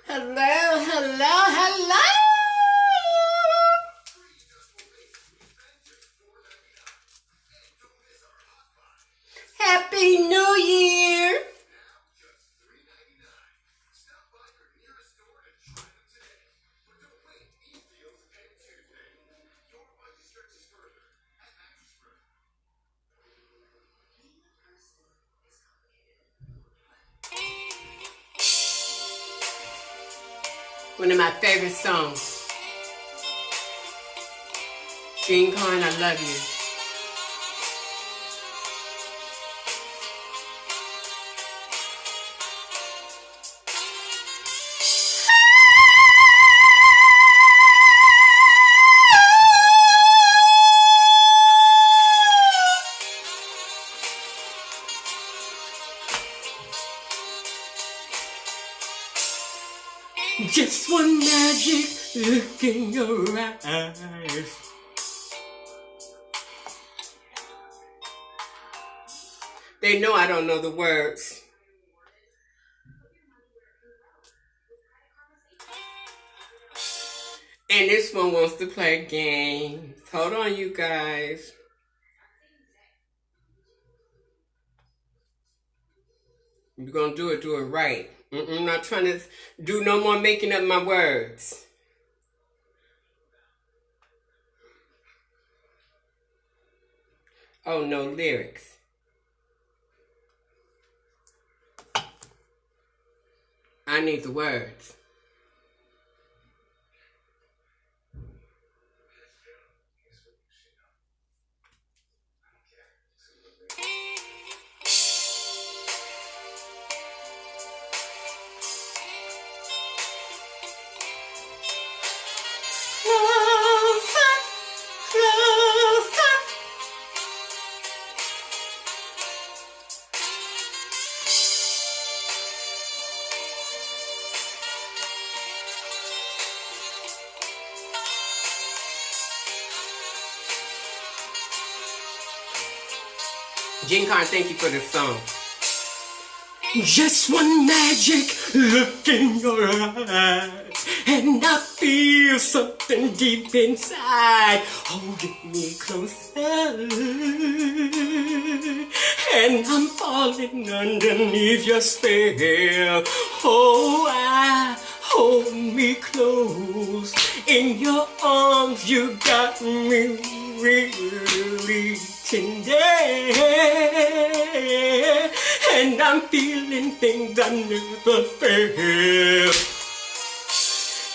Hello, hello, hello. Happy New Year. One of my favorite songs. Gene Carn, I love you. Just one magic look in your eyes. They know I don't know the words. And this one wants to play games. Hold on, you guys. You're gonna do it right. I'm not trying to do no more making up my words. Oh, no lyrics. I need the words. Gene Carn, thank you for this song. Just one magic look in your eyes, and I feel something deep inside holding me closer, and I'm falling underneath your spell. Oh, hold me close in your arms. You got me really tender, and I'm feeling things I never felt.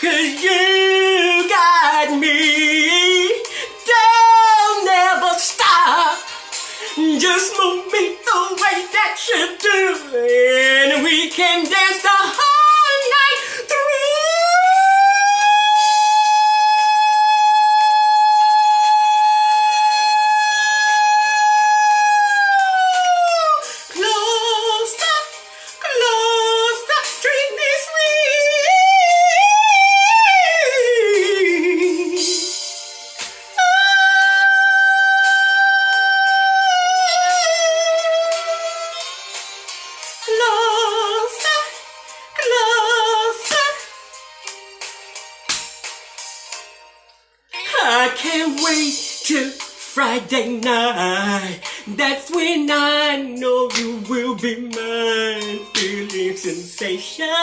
'Cause you got me, don't never stop. Just move me the way that you do, and we can dance the whole night through. I can't wait till Friday night. That's when I know you will be mine. Feeling sensation.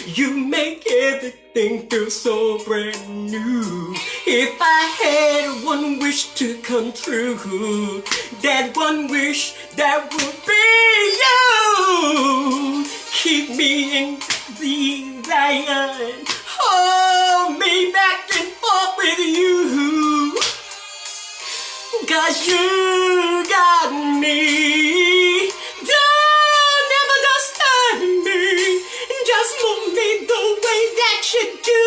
You make everything feel so brand new. If I had one wish to come true, that one wish, that would be you. Keep me in the lion. Hold me back and forth with you. 'Cause you got me. Don't never disturb me. Just move me the way that you do,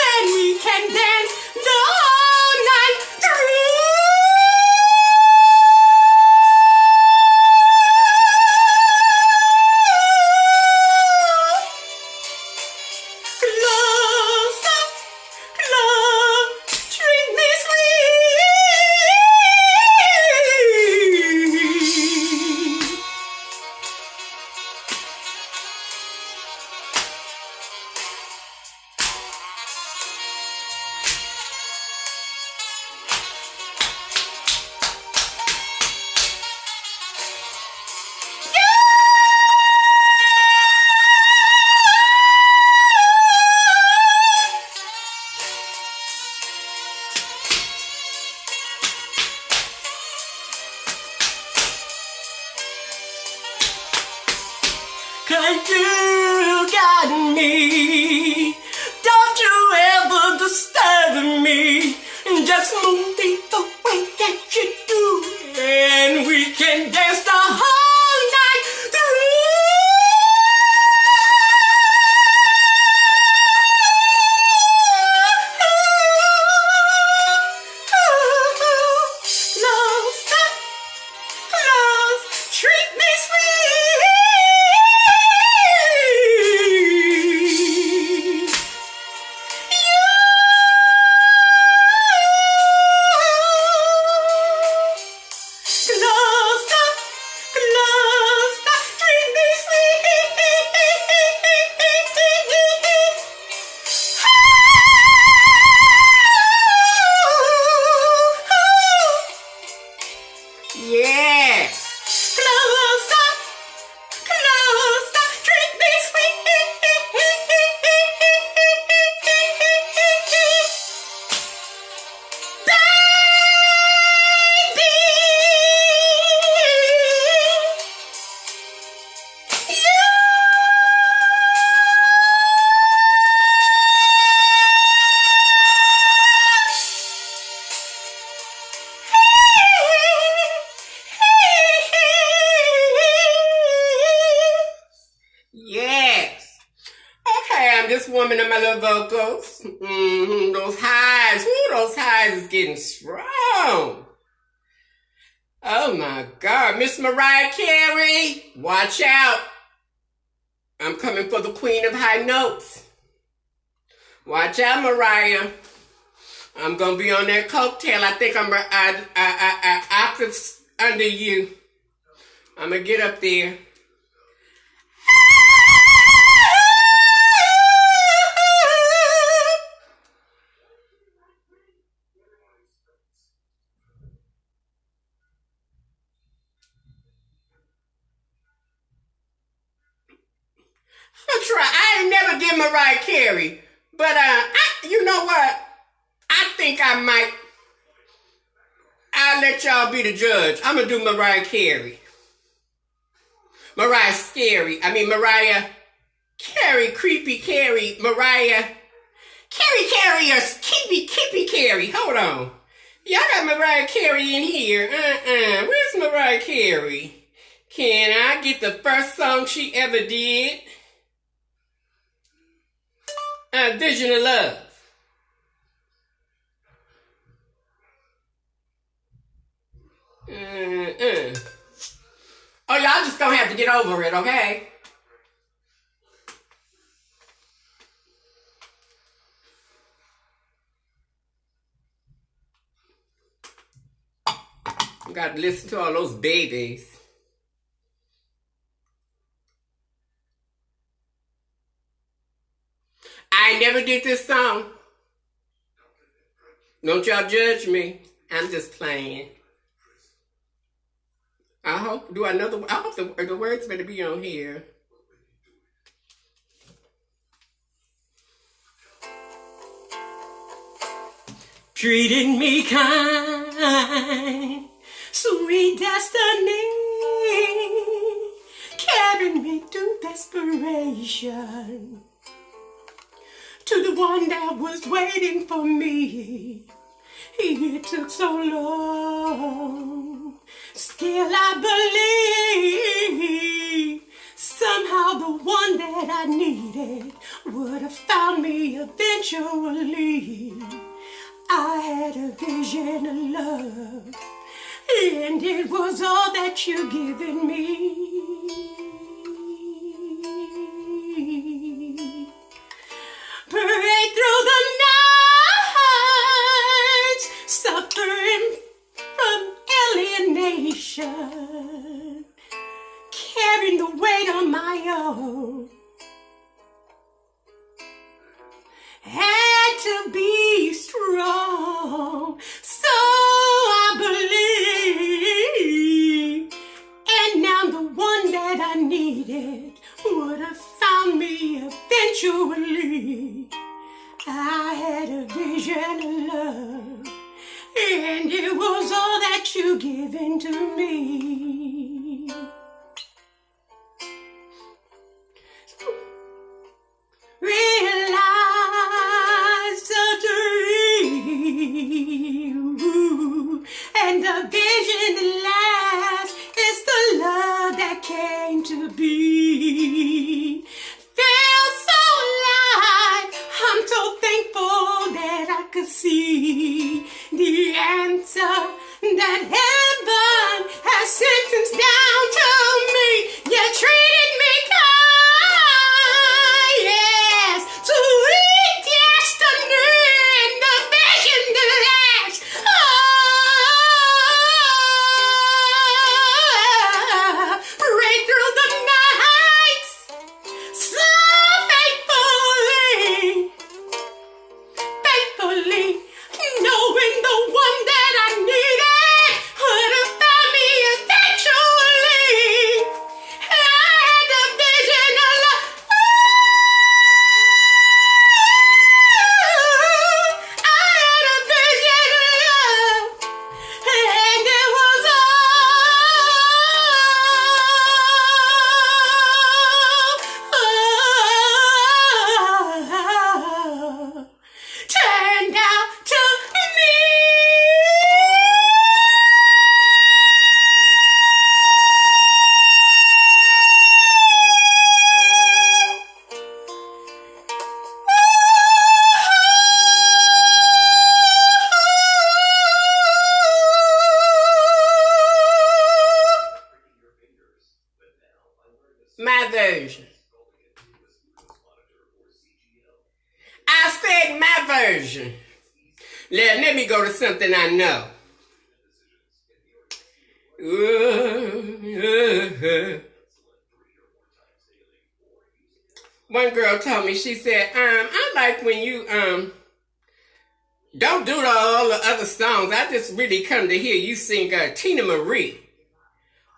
and we can dance the whole night through. Treat me sweet. you got me. Don't you ever disturb me. Just move me the way that you do, and we can dance the whole night through. Close, treat me sweet. This woman and my little vocals. Those highs. Ooh, those highs is getting strong. Oh my God. Miss Mariah Carey, watch out. I'm coming for the queen of high notes. Watch out, Mariah. I'm going to be on that coattail. I think I'm octaves under you. I'm going to get up there. I ain't never did Mariah Carey, but you know what? I think I'll let y'all be the judge. I'm gonna do Mariah Carey. Mariah Carey, creepy Carey, Mariah Carey or Kippy Carey. Hold on, y'all got Mariah Carey in here. Where's Mariah Carey? Can I get the first song she ever did? Vision of Love. Oh, y'all just gonna have to get over it, okay? You gotta listen to all those babies. I never did this song. Don't y'all judge me. I'm just playing. I hope the words better be on here. Treating me kind, sweet destiny, carrying me to desperation. To the one that was waiting for me, it took so long. Still I believe somehow the one that I needed would have found me eventually. I had a vision of love, and it was all that you given me. Pray through the nights, suffering from alienation, carrying the weight on my own. Had to be strong, so I believe. And now the one that I needed would have found me eventually. I had a vision of love, and it was all that you given to me. to be. Feel so alive. I'm so thankful that I could see the answer that heaven has sentenced down to me. You treated me kind, yes. Sweet destiny and the vision to last. Right through the nights, so faithfully, knowing the one that I needed would have found me eventually. I had the vision of love. I had a vision of love, and it was all turned out to me. My version. I said my version. Let me go to something I know. One girl told me, she said, I like when you don't do all the other songs. I just really come to hear you sing Tina Marie.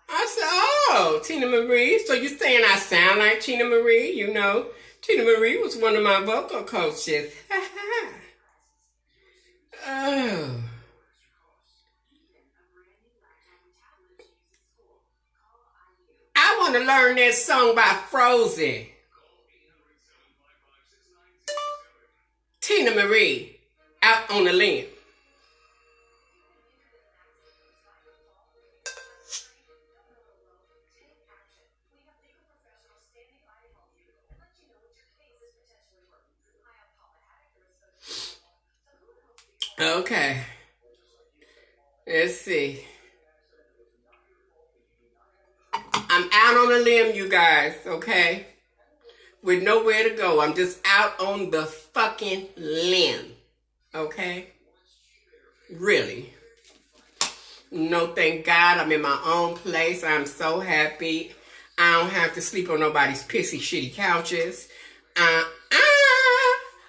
I said, oh, Tina Marie. So you saying I sound like Tina Marie? You know, Tina Marie was one of my vocal coaches. Oh. I want to learn that song by Frozen. Tina Marie, Out on a Limb. Okay. Let's see. I'm out on a limb, you guys, okay? With nowhere to go. I'm just out on the fucking limb. Okay? Really. No, thank God I'm in my own place. I'm so happy. I don't have to sleep on nobody's pissy, shitty couches.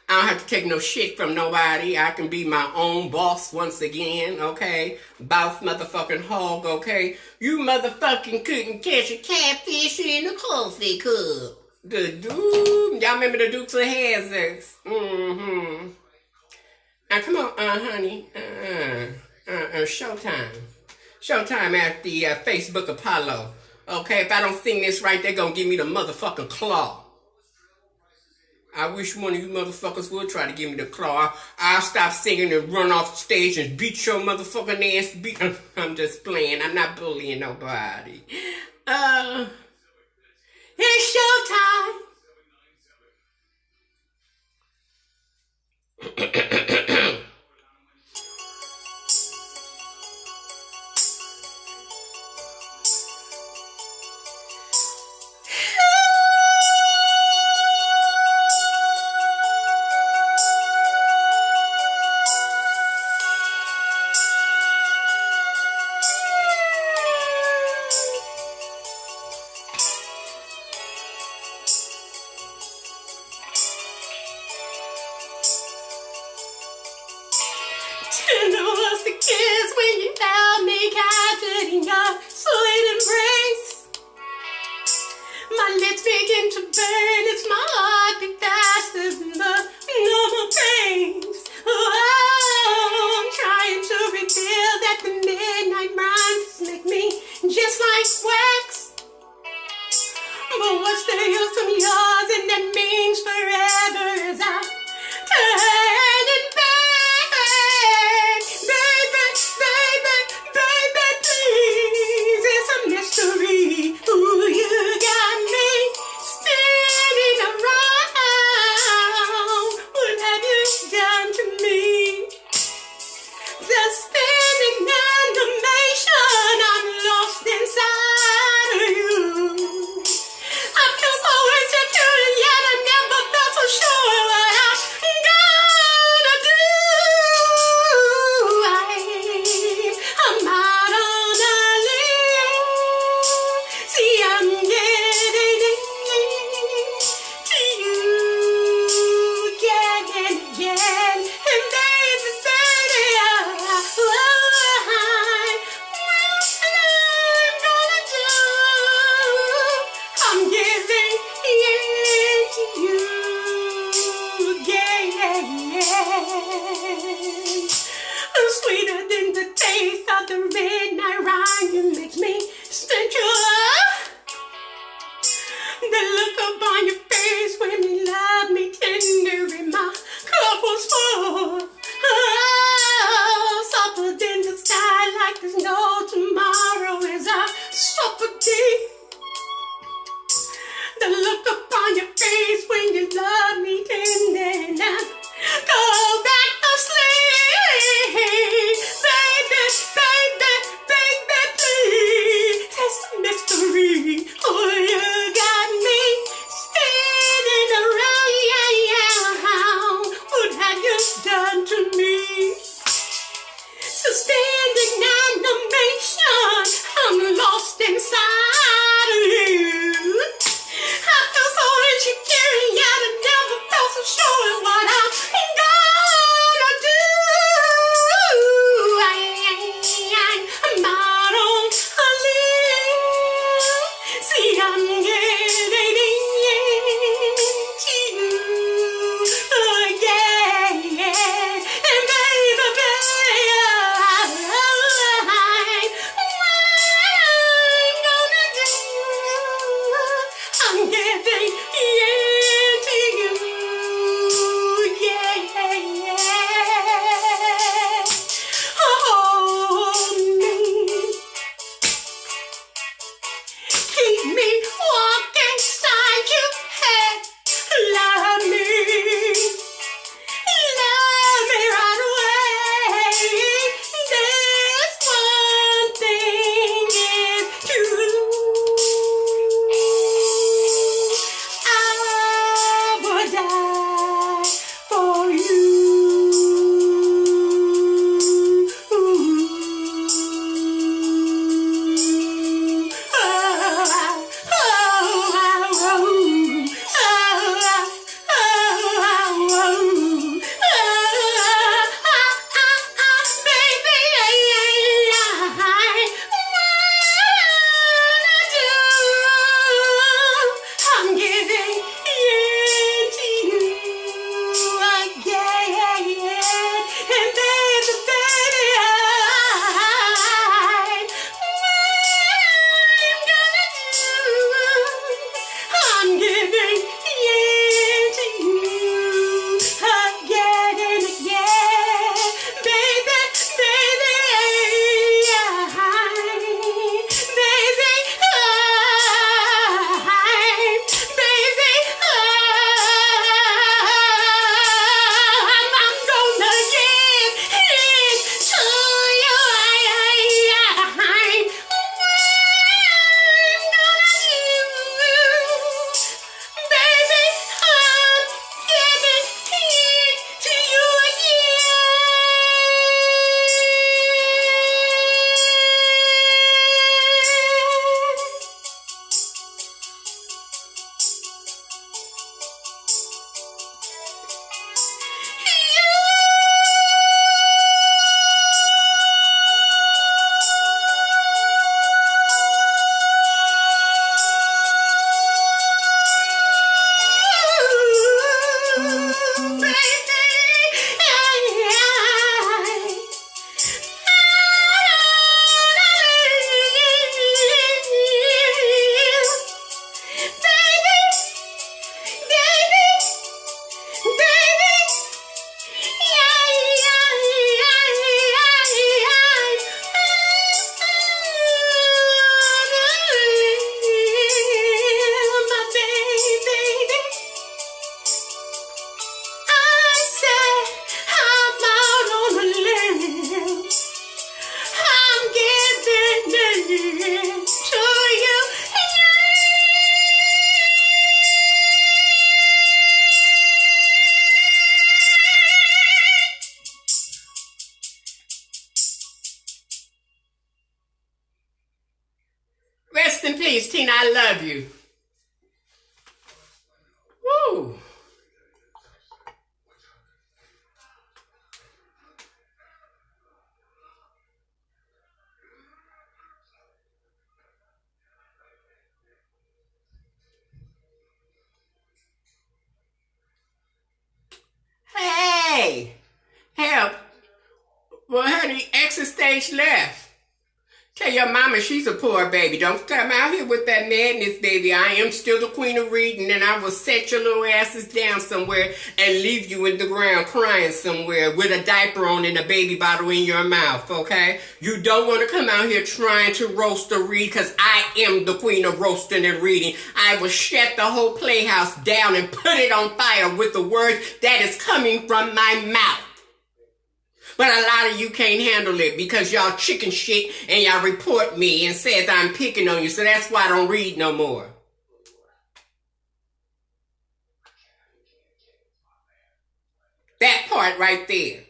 I don't have to take no shit from nobody. I can be my own boss once again, okay? Boss motherfucking hog, okay? You motherfucking couldn't catch a catfish in a coffee cup. The dude, y'all remember the Dukes of Hazzards? Mm-hmm. Now come on, honey. Showtime. Showtime at the Facebook Apollo. Okay, if I don't sing this right, they're gonna give me the motherfucking claw. I wish one of you motherfuckers would try to give me the claw. I'll stop singing and run off stage and beat your motherfucking ass. I'm just playing. I'm not bullying nobody. It's showtime. Tender was the kiss when you found me captured in your sweet embrace. My lips begin to burn as my heart beat faster than the normal pains. Oh, I'm trying to reveal that the midnight rhymes make me just like wax. But what's the use of yours, and that means forever as I turn it back. Baby, please, it's a mystery who you got. The look upon your face when you love me tender and my cup was full. Oh, softer than the sky like there's no tomorrow as I suffocate. The look upon your face when you love me tender and I go back to sleep. Baby, baby, baby, please. That's a mystery. Oh, you got me spinning around. What have you done to me? Suspending animation, I'm lost inside of you. I feel so insecure, yet I never felt so sure of what I'm gonna do. I'm out on a limb. See, I'm getting into you. Oh, yeah. And baby, I'm giving in to you, yeah. Hold me, keep me walking beside you, hey, love me right away. This one thing is true. I would die for you. I'm giving in to you again, and baby, I'm giving in to you again and again, baby, I'm gonna give in to you. I'm gonna do, baby, I'm giving in to you Rest in peace, Tina. I love you. Woo. Hey, help. Well, honey, exit stage left. Tell your mama she's a poor baby. Don't come out here with that madness, baby. I am still the queen of reading, and I will set your little asses down somewhere and leave you in the ground crying somewhere with a diaper on and a baby bottle in your mouth, okay? You don't want to come out here trying to roast or read, because I am the queen of roasting and reading. I will shut the whole playhouse down and put it on fire with the words that is coming from my mouth. But a lot of you can't handle it because y'all chicken shit and y'all report me and says I'm picking on you. So that's why I don't read no more. That part right there.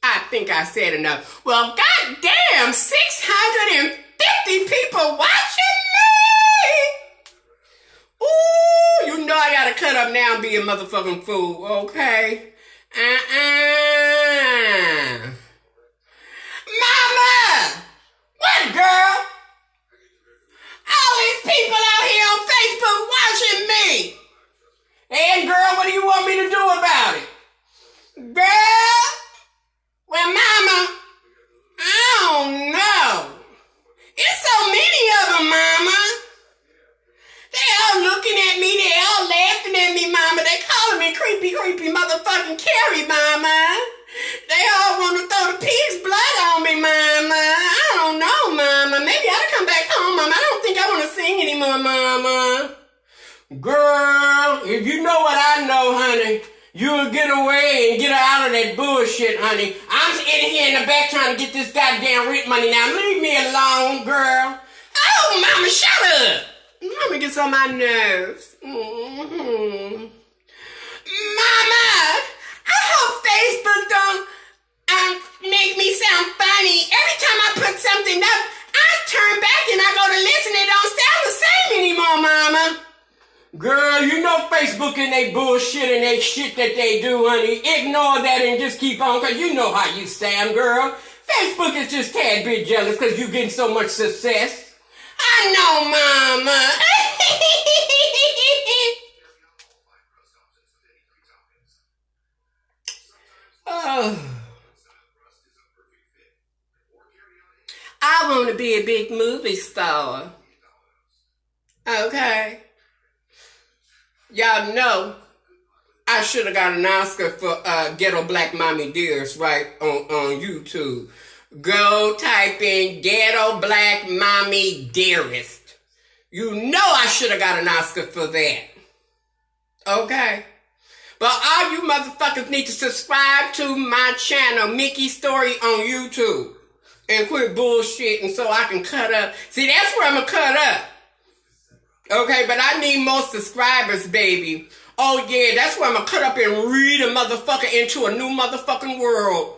I think I said enough. Well, goddamn, 650 people watching me. Ooh, you know I gotta cut up now and be a motherfucking fool, okay? Mama! What, girl? All these people out here on Facebook watching me. And girl, what do you want me to do about it? Girl? Well, mama, I don't know. It's so many of them, mama. They all looking at me. They all laughing at me, mama. They calling me creepy motherfucking Carey, mama. They all want to throw the pig's blood on me, mama. I don't know, mama. Maybe I'll come back home, mama. I don't think I want to sing anymore, mama. Girl, if you know what I know, honey, you'll get away and get her out of that bullshit, honey. I'm in here in the back trying to get this goddamn rent money now. Leave me alone, girl. Oh, mama, shut up. Let me get on my nerves. Mama, I hope Facebook don't make me sound funny. Every time I put something up, I turn back and I go to listen. It don't sound the same anymore, mama. Girl, you know Facebook and they bullshit and they shit that they do, honey. Ignore that and just keep on, because you know how you sound, girl. Facebook is just a tad bit jealous because you getting so much success. I know, mama. Oh. I want to be a big movie star. Okay. Y'all know I should have got an Oscar for Ghetto Black Mommy Dearest, right, on YouTube. Go type in Ghetto Black Mommy Dearest. You know I should have got an Oscar for that. Okay? But all you motherfuckers need to subscribe to my channel, Mickey Story on YouTube. And quit bullshitting so I can cut up. See, that's where I'm going to cut up. Okay, but I need more subscribers, baby. Oh, yeah, that's where I'm going to cut up and read a motherfucker into a new motherfucking world.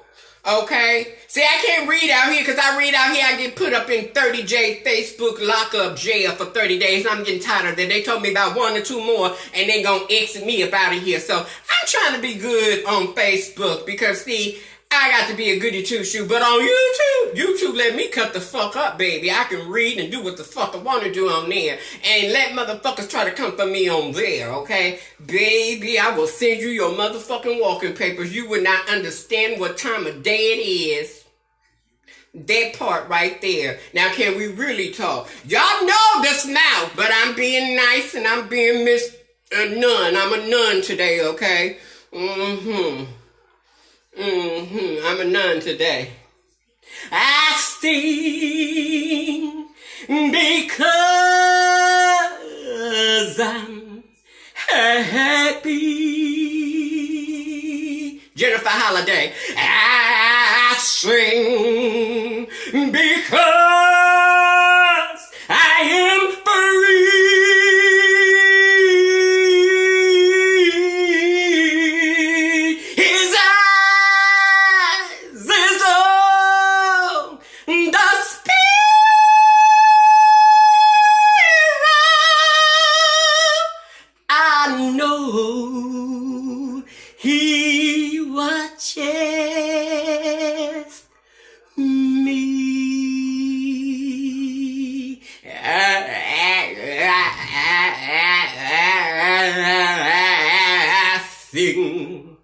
Okay? See, I can't read out here because I read out here, I get put up in 30J Facebook lockup jail for 30 days. And I'm getting tired of that. They told me about 1 or 2 more and they going to exit me up out of here. So I'm trying to be good on Facebook because, see, I got to be a goody two-shoe. But on YouTube let me cut the fuck up, baby. I can read and do what the fuck I want to do on there. And let motherfuckers try to come for me on there, okay? Baby, I will send you your motherfucking walking papers. You would not understand what time of day it is. That part right there. Now, can we really talk? Y'all know this mouth, but I'm being nice and I'm being Miss Nun. I'm a nun today, okay? I'm a nun today. I sing because I'm happy. Jennifer Holiday. I sing because I am free. He watches me. I sing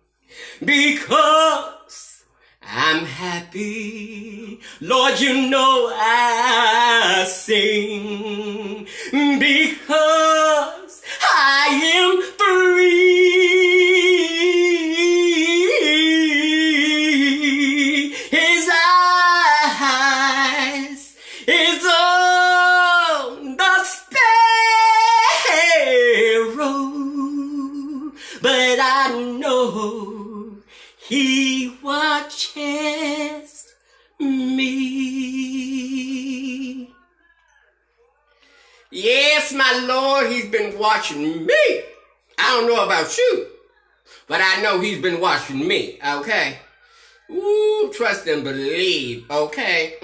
because I'm happy. happy. Lord, you know I sing because I am free. His eyes is on the sparrow, but I know he watches me. Yes, my Lord, he's been watching me. I don't know about you, but I know he's been watching me, okay? Ooh, trust and believe, okay?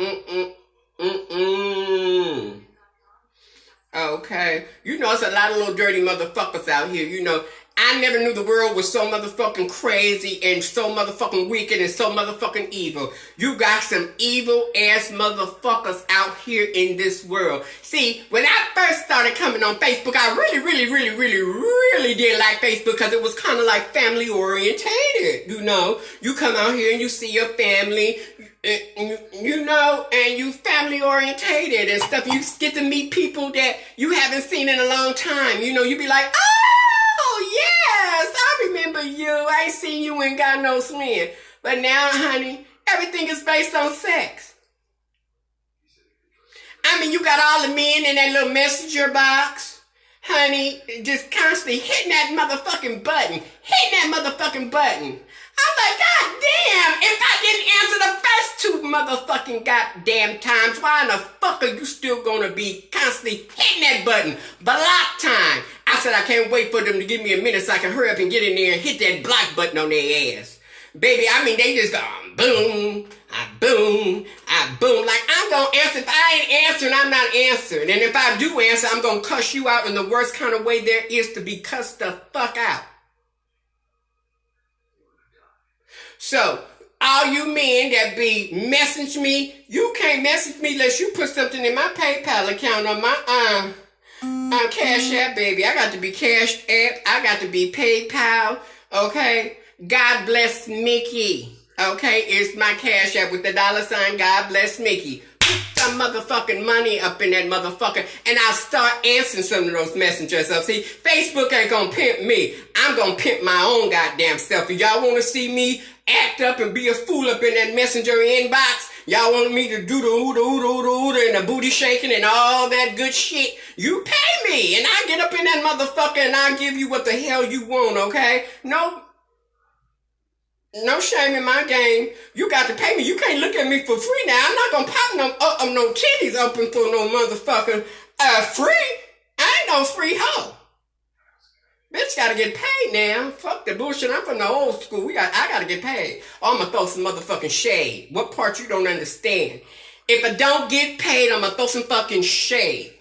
Okay. You know, it's a lot of little dirty motherfuckers out here, you know. I never knew the world was so motherfucking crazy and so motherfucking wicked and so motherfucking evil. You got some evil ass motherfuckers out here in this world. See, when I first started coming on Facebook, I really did like Facebook because it was kind of like family orientated, you know. You come out here and you see your family, you know, and you family orientated and stuff. You get to meet people that you haven't seen in a long time. You know, you be like, oh, yes, I remember you. I ain't seen you in God knows when. But now, honey, everything is based on sex. I mean, you got all the men in that little messenger box, honey, just constantly hitting that motherfucking button. I'm like, God damn, if I didn't answer the first two motherfucking goddamn times, why in the fuck are you still gonna be constantly hitting that button? Block time. I said I can't wait for them to give me a minute so I can hurry up and get in there and hit that block button on their ass. Baby, I mean, they just go boom, boom, boom. Like, I'm gonna answer. If I ain't answering, I'm not answering. And if I do answer, I'm gonna cuss you out in the worst kind of way there is to be cussed the fuck out. So, all you men that be message me, you can't message me unless you put something in my PayPal account on my Cash App, baby. I got to be Cash App. I got to be PayPal. Okay? God bless Mickey. Okay? It's my Cash App with the $sign. God bless Mickey. Put some motherfucking money up in that motherfucker, and I'll start answering some of those messengers up. See, Facebook ain't gonna pimp me. I'm gonna pimp my own goddamn self. If y'all wanna see me act up and be a fool up in that messenger inbox, y'all want me to do the ooda and the booty shaking and all that good shit, you pay me, and I get up in that motherfucker and I give you what the hell you want, okay? No shame in my game. You got to pay me. You can't look at me for free now. I'm not gonna pop no titties open for no motherfucker free. I ain't no free hoe. Bitch gotta get paid now. Fuck the bullshit. I'm from the old school. I gotta get paid. I'm gonna throw some motherfucking shade. What part you don't understand? If I don't get paid, I'm gonna throw some fucking shade.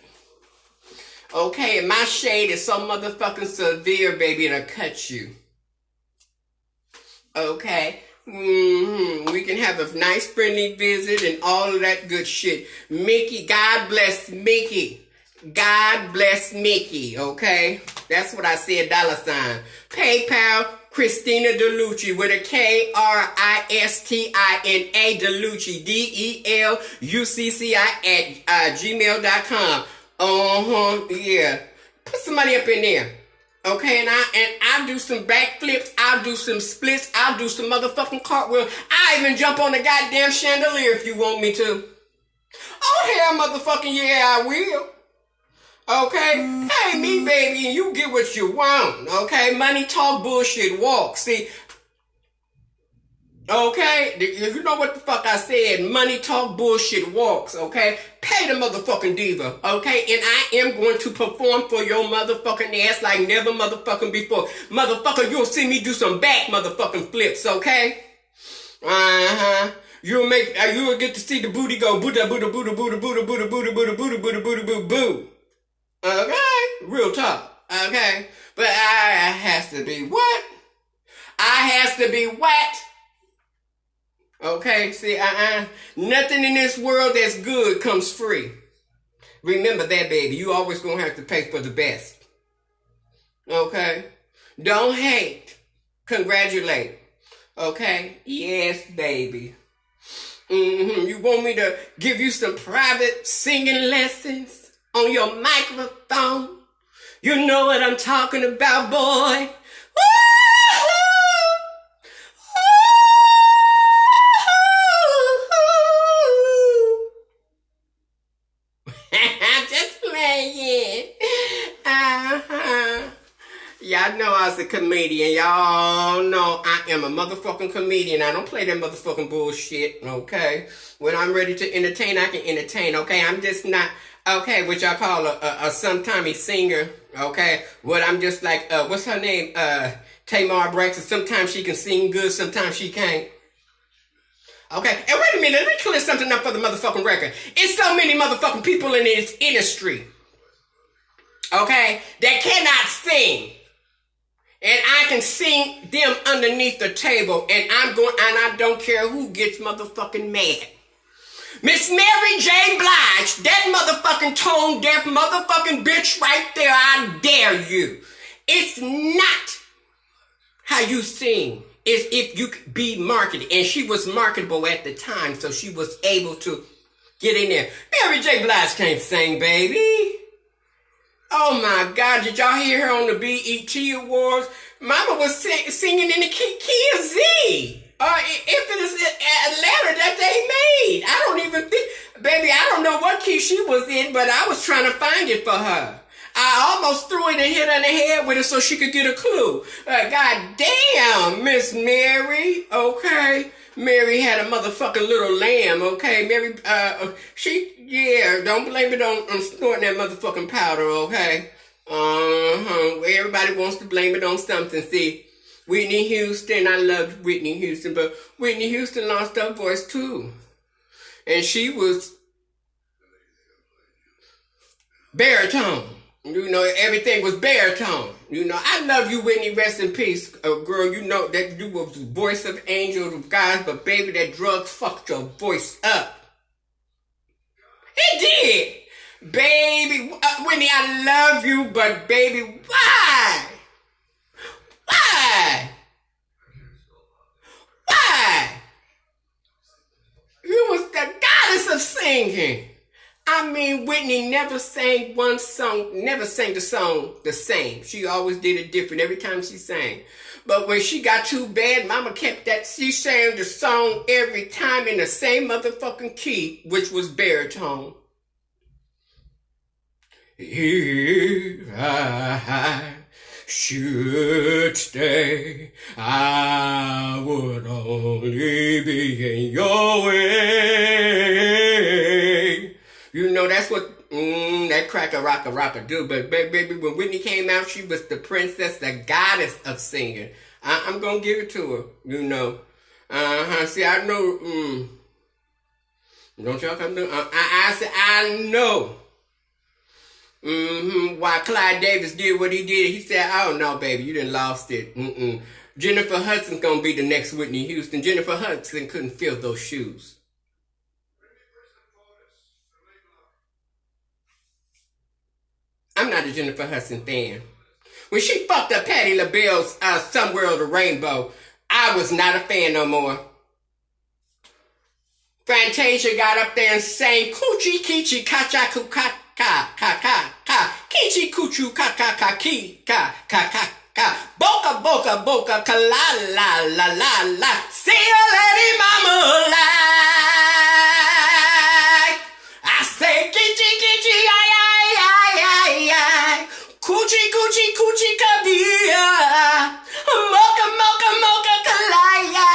Okay, and my shade is so motherfucking severe, baby, it'll cut you. Okay? We can have a nice friendly visit and all of that good shit. Mickey, God bless Mickey. God bless Mickey, okay? That's what I said, $sign. PayPal, Christina DeLucci with a Kristina DeLucci, DELUCCI at gmail.com. Yeah. Put some money up in there. Okay, and I do some backflips, I'll do some splits, I'll do some motherfucking cartwheel. I even jump on the goddamn chandelier if you want me to. Oh hell motherfucking yeah, I will. Okay? Hey me baby, and you get what you want. Okay? Money talk, bullshit walk. See? Okay? You know what the fuck I said. Money talk, bullshit walks. Okay? Pay the motherfucking diva. Okay? And I am going to perform for your motherfucking ass like never motherfucking before. Motherfucker, you'll see me do some back motherfucking flips. Okay? You'll get to see the booty go booda booda booda booda booda booda booda booda booda booda booda booda boo. Okay? Real talk. Okay? But I has to be what? I has to be what? Okay, see, nothing in this world that's good comes free. Remember that, baby. You always gonna have to pay for the best. Okay? Don't hate. Congratulate. Okay? Yes, baby. You want me to give you some private singing lessons on your microphone? You know what I'm talking about, boy. I'm just playing. Y'all know I was a comedian. Y'all know I am a motherfucking comedian. I don't play that motherfucking bullshit, okay? When I'm ready to entertain, I can entertain, okay? I'm just not, okay, what y'all call a sometimey singer, okay? What I'm just like, what's her name? Tamar Braxton. Sometimes she can sing good, sometimes she can't. Okay, and wait a minute, let me clear something up for the motherfucking record. It's so many motherfucking people in this industry, okay, that cannot sing. And I can sing them underneath the table, and I don't care who gets motherfucking mad. Miss Mary J. Blige, that motherfucking tone deaf motherfucking bitch right there, I dare you. It's not how you sing. It's if you could be marketed. And she was marketable at the time, so she was able to get in there. Mary J. Blige can't sing, baby. Oh my God, did y'all hear her on the BET Awards? Mama was singing in the key of Z. If it is a letter that they made. I don't even think, baby, I don't know what key she was in, but I was trying to find it for her. I almost threw it and hit her in the head with it so she could get a clue. God damn, Miss Mary, okay? Mary had a motherfucking little lamb, okay? Mary, don't blame it on snorting that motherfucking powder, okay? Everybody wants to blame it on something. See, Whitney Houston, I loved Whitney Houston, but Whitney Houston lost her voice too. And she was baritone. You know, everything was baritone. You know, I love you, Whitney, rest in peace. Girl, you know that you were the voice of angels of God, but baby, that drugs fucked your voice up. It did. Baby, Whitney, I love you, but baby, why? Why? Why? You was the goddess of singing. I mean, Whitney never sang one song, never sang the song the same. She always did it different every time she sang. But when she got too bad, Mama kept that, she sang the song every time in the same motherfucking key, which was baritone. If I should stay, I would only be in your way. You know, that's what that cracker rocker do. But baby, when Whitney came out, she was the princess, the goddess of singing. I'm going to give it to her, you know. See, I know, don't y'all come to, I said, I know. Why Clyde Davis did what he did. He said, oh no, baby, you done lost it. Jennifer Hudson's going to be the next Whitney Houston. Jennifer Hudson couldn't fill those shoes. I'm not a Jennifer Hudson fan. When she fucked up Patti LaBelle's Somewhere Over the Rainbow, I was not a fan no more. Fantasia got up there and sang Coochie Kichi Kacha Kuka Ka Ka Ka Ka Kichi Kuchu Ka Ka Ka Ki Ka Ka Ka Ka Boca Boca Boca Ka La La La La La See you lady mama like I say Kichi Kichi ay ay ay ay ay Coochie Coochie Coochie Kabia Mocha Mocha Mocha Kalaya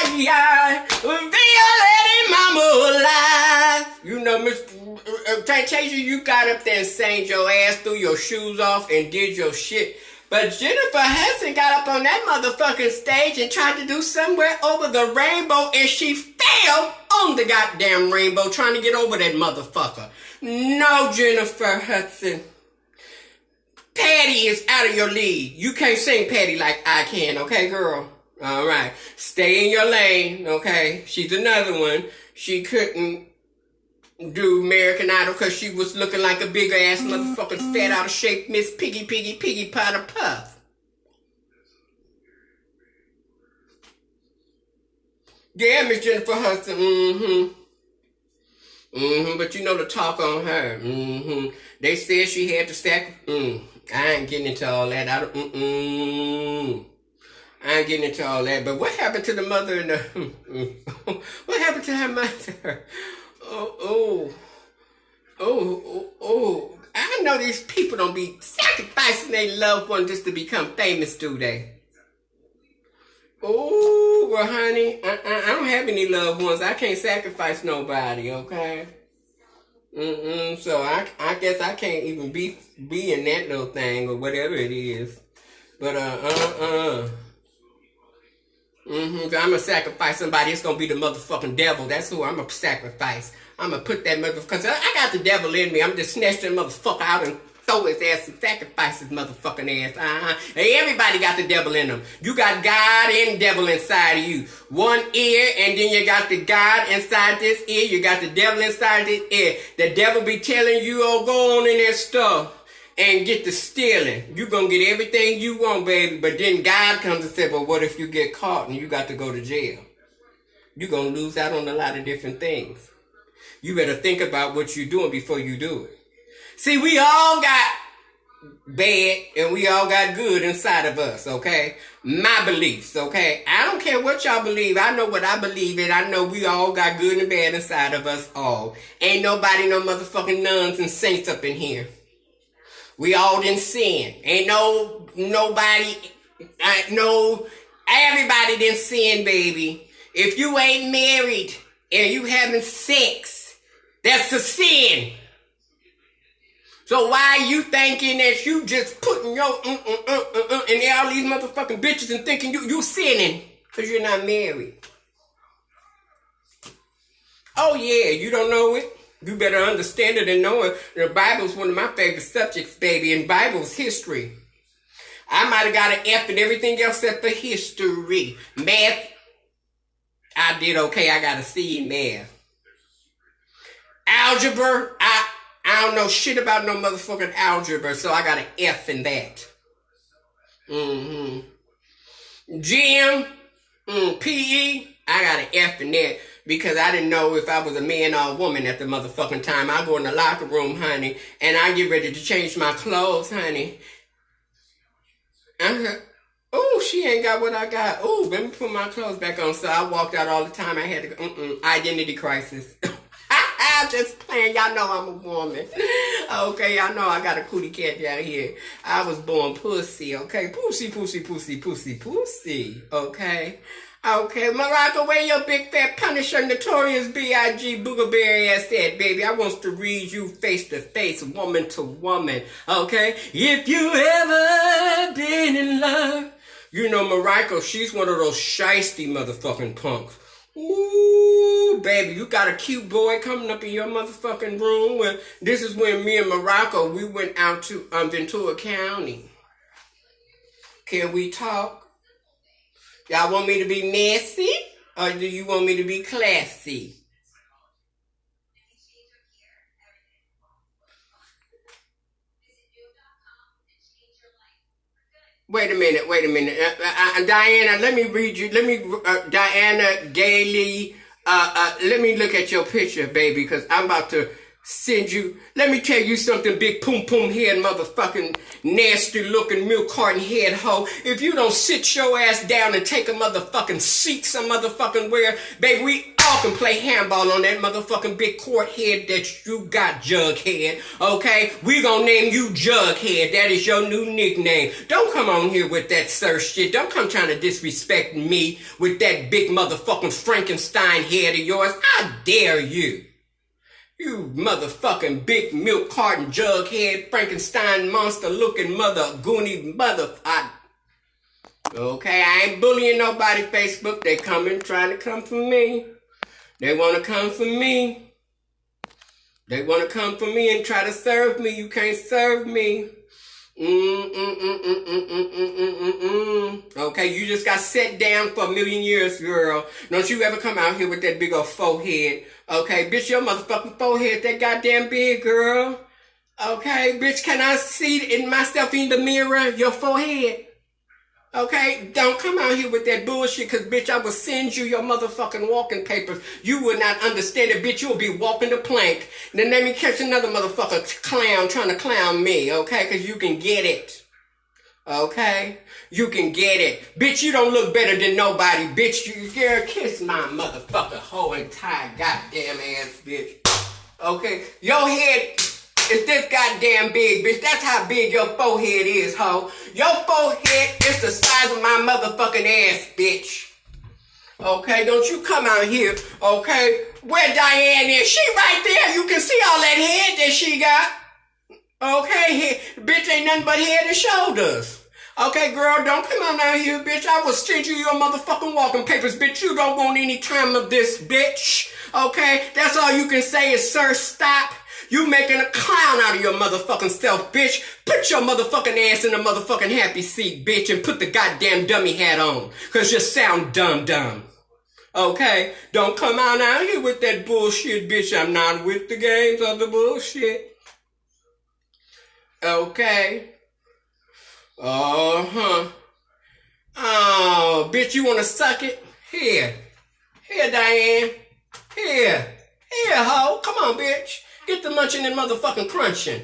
Via lady mama like You know, Miss Fantasia, you got up there and sang your ass, threw your shoes off, and did your shit. But Jennifer Hudson got up on that motherfucking stage and tried to do Somewhere Over the Rainbow, and she fell on the goddamn rainbow trying to get over that motherfucker. No, Jennifer Hudson. Patti is out of your league. You can't sing Patti like I can, okay, girl? All right. Stay in your lane, okay? She's another one. She couldn't do American Idol because she was looking like a big ass motherfucking fat out of shape Miss Piggy Potter Puff. Yeah, Miss Jennifer Hudson, But you know the talk on her. They said she had to I ain't getting into all that. I ain't getting into all that. But what happened to the mother and the... what happened to her mother? I know these people don't be sacrificing their loved one just to become famous, do they? Oh, well, honey, I don't have any loved ones. I can't sacrifice nobody, okay? So I guess I can't even be in that little thing or whatever it is. But I'm gonna sacrifice somebody. It's gonna be the motherfucking devil. That's who I'm gonna sacrifice. I'm gonna put that motherfucker. Cause I got the devil in me. I'm just snatch that motherfucker out and throw his ass and sacrifice his motherfucking ass. Hey, everybody got the devil in them. You got God and devil inside of you. One ear, and then you got the God inside this ear. You got the devil inside this ear. The devil be telling you, oh, go on in that stuff and get the stealing. You gonna get everything you want, baby. But then God comes and says, well, what if you get caught and you got to go to jail? You gonna lose out on a lot of different things. You better think about what you're doing before you do it. See, we all got bad and we all got good inside of us, okay? My beliefs, okay? I don't care what y'all believe. I know what I believe in. I know we all got good and bad inside of us all. Ain't nobody no motherfucking nuns and saints up in here. We all didn't sin. Ain't nobody, everybody didn't sin, baby. If you ain't married and you having sex, that's a sin. So why you thinking that you just putting your and all these motherfucking bitches and thinking you sinning because you're not married? Oh yeah, you don't know it? You better understand it and know it. The Bible's one of my favorite subjects, baby, and Bible's history. I might have got an F and everything else except for history. Math, I did okay. I got a C in math. Algebra, I don't know shit about no motherfucking algebra, so I got an F in that. Gym, PE, I got an F in that because I didn't know if I was a man or a woman at the motherfucking time. I go in the locker room, honey, and I get ready to change my clothes, honey. Oh, she ain't got what I got. Oh, let me put my clothes back on. So I walked out all the time. I had to go, identity crisis. I'm just playing. Y'all know I'm a woman. Okay, y'all know I got a cootie cat down here. I was born pussy, okay? Pussy. Okay? Okay, Mariah, where your big fat Punisher Notorious B.I.G. Boogerberry ass at, baby? I wants to read you face to face, woman to woman, okay? If you ever been in love. You know, Mariah, she's one of those shiesty motherfucking punks. Ooh, baby, you got a cute boy coming up in your motherfucking room. Well, this is when me and Morocco, we went out to Ventura County. Can we talk? Y'all want me to be messy? Or do you want me to be classy? Wait a minute. Diana, let me read you. Diana Gailey, let me look at your picture, baby, because I'm about to send you. Let me tell you something, big poom head motherfucking nasty looking milk carton head hoe. If you don't sit your ass down and take a motherfucking seat some motherfucking where, baby, we all can play handball on that motherfucking big court head that you got, Jughead. Okay? We gonna name you Jughead. That is your new nickname. Don't come on here with that sir shit. Don't come trying to disrespect me with that big motherfucking Frankenstein head of yours. I dare you. You motherfucking big milk carton Jughead Frankenstein monster looking mother goonie mother. Okay, I ain't bullying nobody, Facebook. They trying to come for me. They want to come for me. They want to come for me and try to serve me. You can't serve me. Okay, you just got set down for a million years, girl. Don't you ever come out here with that big old forehead. Okay, bitch, your motherfucking forehead that goddamn big, girl. Okay, bitch, can I see in myself in the mirror, your forehead? Okay, don't come out here with that bullshit, cause bitch, I will send you your motherfucking walking papers. You will not understand it, bitch. You will be walking the plank. Then let me catch another motherfucker clown trying to clown me, okay? Cause you can get it. Okay? You can get it. Bitch, you don't look better than nobody, bitch. You girl, kiss my motherfucking whole entire goddamn ass, bitch. Okay? Your head is this goddamn big, bitch. That's how big your forehead is, ho. Your forehead is the size of my motherfucking ass, bitch. Okay, don't you come out here, okay? Where Diane is? She right there. You can see all that head that she got. Okay, bitch ain't nothing but head and shoulders. Okay, girl, don't come on out here, bitch. I will send you your motherfucking walking papers, bitch. You don't want any time of this, bitch. Okay, that's all you can say is, sir, stop. You making a clown out of your motherfucking self, bitch. Put your motherfucking ass in the motherfucking happy seat, bitch, and put the goddamn dummy hat on. Cause you sound dumb. Okay? Don't come on out here with that bullshit, bitch. I'm not with the games of the bullshit. Okay? Uh-huh. Oh, bitch, you wanna suck it? Here, Diane. Here, ho. Come on, bitch. Get the munching and motherfucking crunching.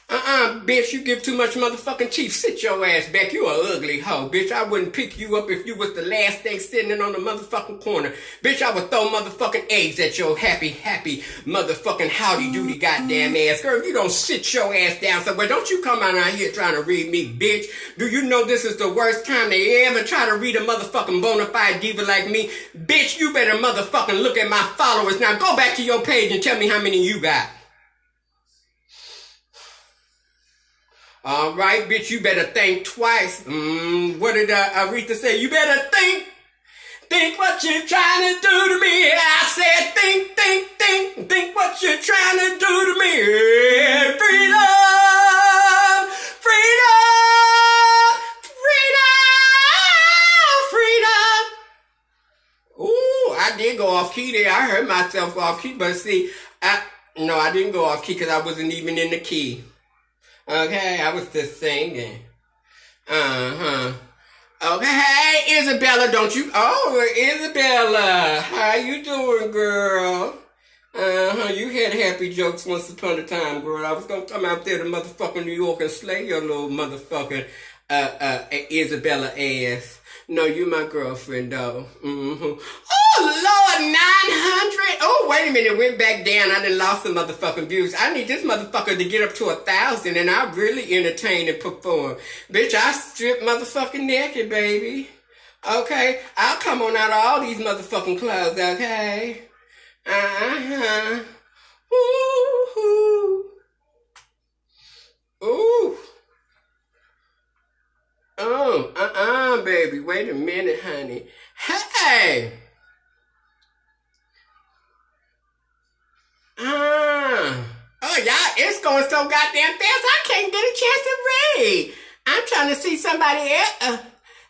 Bitch, you give too much motherfucking teeth. Sit your ass back. You a ugly hoe, bitch. I wouldn't pick you up if you was the last thing sitting on the motherfucking corner. Bitch, I would throw motherfucking eggs at your happy motherfucking howdy-doody goddamn ass. Girl, you don't sit your ass down somewhere. Don't you come out here trying to read me, bitch. Do you know this is the worst time they ever try to read a motherfucking bona fide diva like me? Bitch, you better motherfucking look at my followers. Now go back to your page and tell me how many you got. All right, bitch, you better think twice. What did Aretha say? You better think what you're trying to do to me. I said think what you're trying to do to me. Freedom. Ooh, I did go off key there. I heard myself go off key, but see, no, I didn't go off key because I wasn't even in the key. Okay, I was just singing. Okay, hey, Isabella, don't you? Oh, Isabella, how you doing, girl? You had happy jokes once upon a time, girl. I was gonna come out there to motherfucking New York and slay your little motherfucking, Isabella ass. No, you my girlfriend, though. Oh, Lord, 900. Oh, wait a minute. It went back down. I done lost some motherfucking views. I need this motherfucker to get up to 1,000 and I really entertain and perform. Bitch, I strip motherfucking naked, baby. Okay? I'll come on out of all these motherfucking clothes, okay? Ooh. Ooh. Oh, baby. Wait a minute, honey. Hey! Oh, y'all, it's going so goddamn fast, I can't get a chance to read. I'm trying to see somebody else.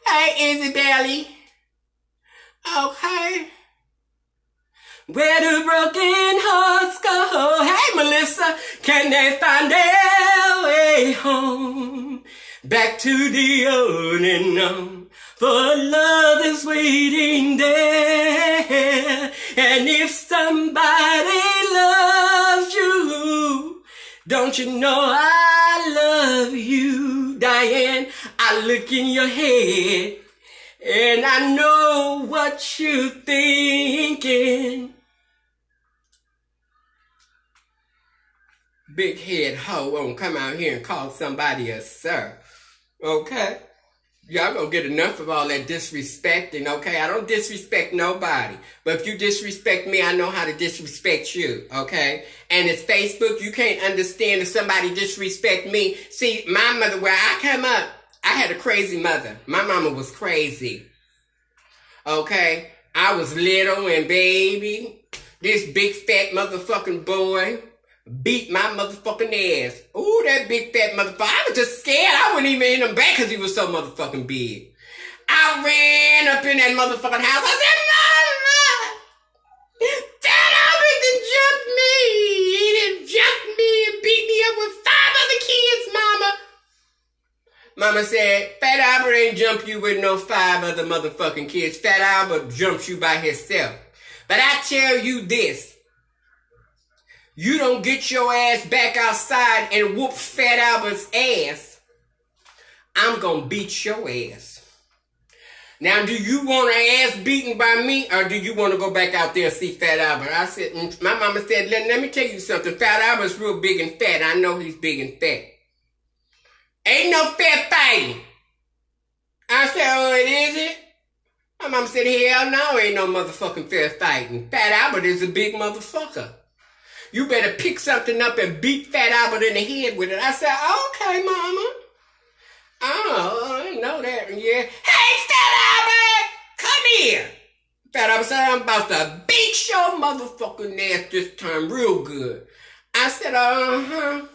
Hey, Isabella. Okay. Where do broken hearts go? Hey, Melissa, can they find their way home? Back to the unknown, for love is waiting there. And if somebody loves you, don't you know I love you, Diane? I look in your head, and I know what you're thinking. Big head hoe won't come out here and call somebody a sir. Okay? Y'all gonna get enough of all that disrespecting, okay? I don't disrespect nobody. But if you disrespect me, I know how to disrespect you, okay? And it's Facebook. You can't understand if somebody disrespect me. See, my mother, where I come up, I had a crazy mother. My mama was crazy. Okay? I was little and baby. This big fat motherfucking boy beat my motherfucking ass. Ooh, that big fat motherfucker. I was just scared. I wouldn't even hit him back because he was so motherfucking big. I ran up in that motherfucking house. I said, Mama! Dad Albert done jumped me. He done jumped me and beat me up with 5 other kids, Mama. Mama said, Fat Albert ain't jump you with no 5 other motherfucking kids. Fat Albert jumps you by himself. But I tell you this. You don't get your ass back outside and whoop Fat Albert's ass, I'm gonna beat your ass. Now, do you want an ass beaten by me, or do you want to go back out there and see Fat Albert? I said, my mama said, let me tell you something. Fat Albert's real big and fat. I know he's big and fat. Ain't no fair fighting. I said, oh, it is it? My mama said, hell no, ain't no motherfucking fair fighting. Fat Albert is a big motherfucker. You better pick something up and beat Fat Albert in the head with it. I said, okay, mama. Oh, I didn't know that. Yeah. Hey, Fat Albert, come here. Fat Albert said, I'm about to beat your motherfucking ass this time real good. I said, uh-huh.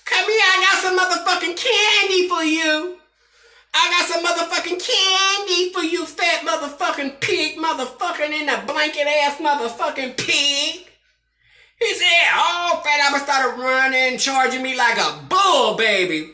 Come here, I got some motherfucking candy for you. I got some motherfucking candy for you, fat motherfucking pig, motherfucking in a blanket ass motherfucking pig. He said, oh, Fat Albert started running, charging me like a bull, baby.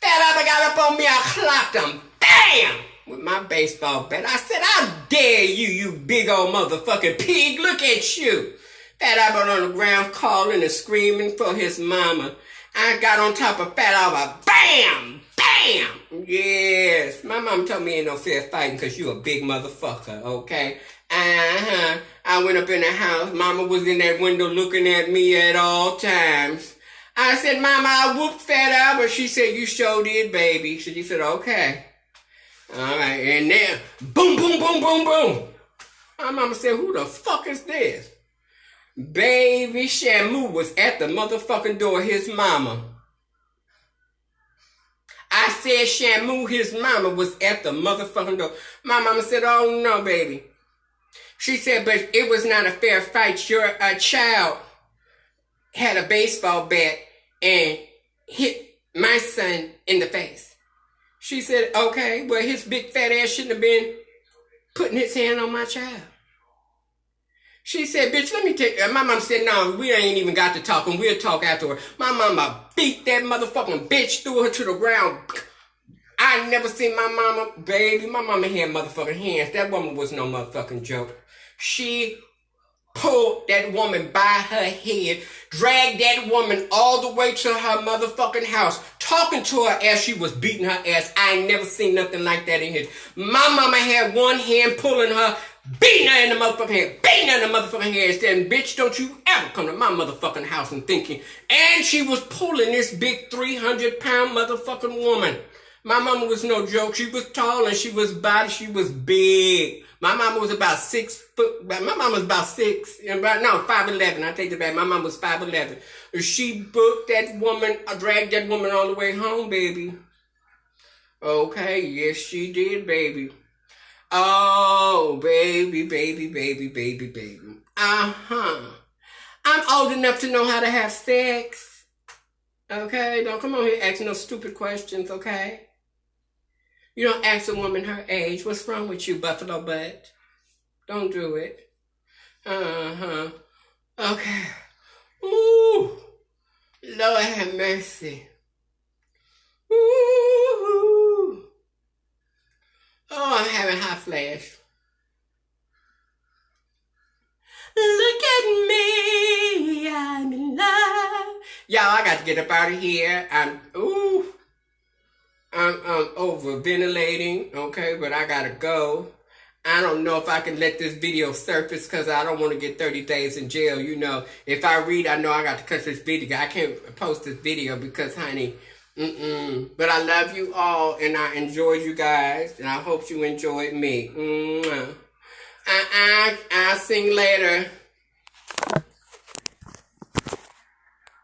Fat Albert got up on me, I clocked him, bam, with my baseball bat. I said, I dare you, you big old motherfucking pig, look at you. Fat Albert on the ground calling and screaming for his mama. I got on top of Fat Albert, bam, bam. Yes, my mom told me ain't no fair fighting because you a big motherfucker, okay? I went up in the house. Mama was in that window looking at me at all times. I said, Mama, I whooped Fat Albert. She said, you sure did, baby. She said, okay. All right, and then, boom, boom, boom, boom, boom. My mama said, who the fuck is this? Baby Shamu was at the motherfucking door, his mama. I said Shamu, his mama, was at the motherfucking door. My mama said, oh no, baby. She said, but it was not a fair fight. Your child had a baseball bat and hit my son in the face. She said, okay, well, his big fat ass shouldn't have been putting his hand on my child. She said, bitch, let me take... My mom said, no, we ain't even got to talk, and we'll talk afterward. My mama beat that motherfucking bitch, threw her to the ground. I never seen my mama, baby. My mama had motherfucking hands. That woman was no motherfucking joke. She pulled that woman by her head, dragged that woman all the way to her motherfucking house, talking to her as she was beating her ass. I ain't never seen nothing like that in here. My mama had one hand pulling her, beating her in the motherfucking head, beating her in the motherfucking head, saying, bitch, don't you ever come to my motherfucking house and thinking. And she was pulling this big 300-pound motherfucking woman. My mama was no joke. She was tall and she was body. She was big. My mama was about 6 foot. My mama was about 5'11". I take it back. My mama was 5'11". She booked that woman, dragged that woman all the way home, baby. Okay, yes, she did, baby. Oh, baby, baby, baby, baby, baby. Uh-huh. I'm old enough to know how to have sex. Okay? Don't come on here asking no stupid questions, okay? You don't ask a woman her age. What's wrong with you, buffalo butt? Don't do it. Uh-huh. Okay. Ooh. Lord have mercy. Ooh. Oh, I'm having hot flash. Look at me, I'm in love. Y'all, I got to get up out of here. I'm overventilating, okay, but I gotta go. I don't know if I can let this video surface because I don't want to get 30 days in jail. You know, if I read, I know I got to cut this video. I can't post this video because, honey, But I love you all, and I enjoyed you guys, and I hope you enjoyed me. I'll sing later.